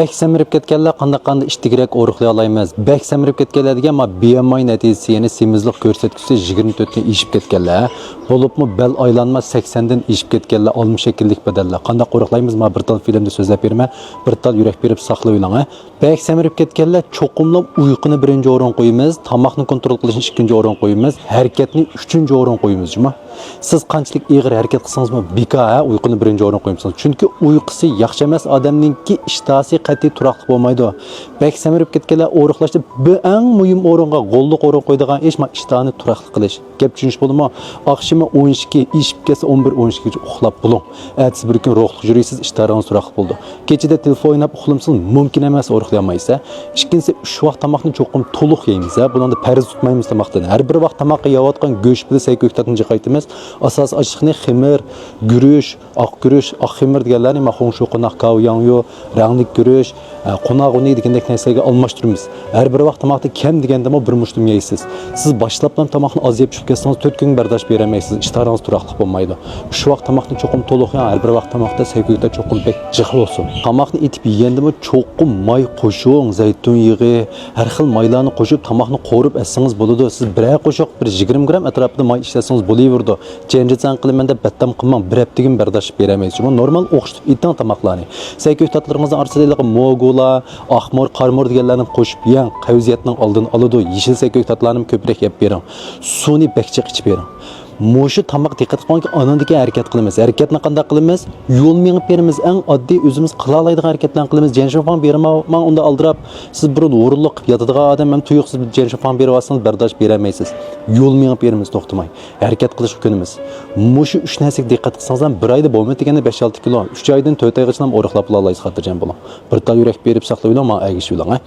Bək səmirib ketkenler qandaq iştigirek oruqlay alaymiz. Bək səmirib ketkenler degan ma BMI nəticesi, yəni semizlik görsətküsü 24'ten işib ketkenler. Bolupmu bel aylanma 80'den işib ketkenler, 60 şekillik bedeller. Qandaq oruqlaymiz ma bir tal filmde sözləp bermə, bir tal yürek berip saxlayılan. Bək səmirib ketkenler çoxumlab uyqunu birinci orun qoyumuz, tamaqni kontrol qilishni ikinci orun qoyumuz, hareketni üçüncü orun qoyumuz. Siz qanchalik ig'ir harakat qilsangizmi, beka uyquni birinci orun qoyumsiz. Chunki uyqusi yaxshi emas odamningki ishtasi qat'iy turaqli bo'lmaydi. Bək səmirib ketkenler oruqlashda bir eng muhim o'ringa qo'lliq o'rin qo'yadigan ish ishtani turaqli qilish. Gap tushunish bo'ldimi? Oqshimi 12 ishib kelsa 11-12 gacha uxlab bo'ling. Ertasi bir kun ruhli yurisiz, ishtaringiz turaqli bo'ldi. Kechida telefon o'ynab uxlamsiz, mumkin emas oruqlamaysiz. Ikkinchisi shu vaqt tomoqni cho'qim to'liq yeymiz. Bunda farz tutmaymiz tomoqdan. Har bir vaqt tomoqqa yeyotgan go'sht bilan sayko'ktatni jiqaytimiz. Asas açıqni ximir, gürüş, aq ximir deganlarni maxon shu qonaq kavyangyo, ranglik gürüş, qonaq uni degandek narsaga almashtiramiz. Har bir vaqt tomoqni kam deganda bir mushtum yeysiz. Siz boshlabdan tomoqni oz yeb chiqib ketsangiz 4 kun bardosh beramaysiz. Ishtaringiz turaqli bo'lmaydi. Shu vaqt tomoqni cho'qim to'liq, har bir vaqt tomoqda sayko'ktat cho'qim bek jiq bo'lsin. Tomoqni etib yegandimi cho'qim may qo'shing, zaytun yig'i, har xil maylarni qo'shib tomoqni qo'rib etsangiz bo'ladi. Siz bir qo'shiq bir 20 gram atrofida may ishlasangiz bo'laveradi. Cenrizan qilmanda battam qilmang, bir haftaga bardosh beramaysiz. Bu normal o'qishib eting tomoqlarni. Sayko'ktatlaringizning orasida mogola, ahmor, qarmor deganlarni qo'shib yeng, qavziyatning oldini oladi. Yeshil sayko'ktatlarni ko'proq yeb bering. Suvni bakchiq ichib bering. Mo'shu tomoq diqqat qilingki, anandagi harakat qilamiz. Harakatni qanday qilamiz? Yo'l mengib beramiz. Eng oddiy o'zimiz qila oladigan harakatlarni qilamiz. Jenshofan berman, unda aldirab, siz bir o'rinliq yotadigan odam ham tuyuqsiz jenshofan berib olsangiz bardosh beramaysiz. Yo'l mengib beramiz, to'xtamay. Harakat qilish kunimiz. Mo'shu 3 narsaga diqqat qilsangiz ham 1 oyda bo'lmaydi deganda 5-6 kilo, 3 oydan 4 oygacha ham o'riqlab olasizlar xotirjam bo'ling. Bir tal yurak berib saqlayinglar, men aygish yo'lang.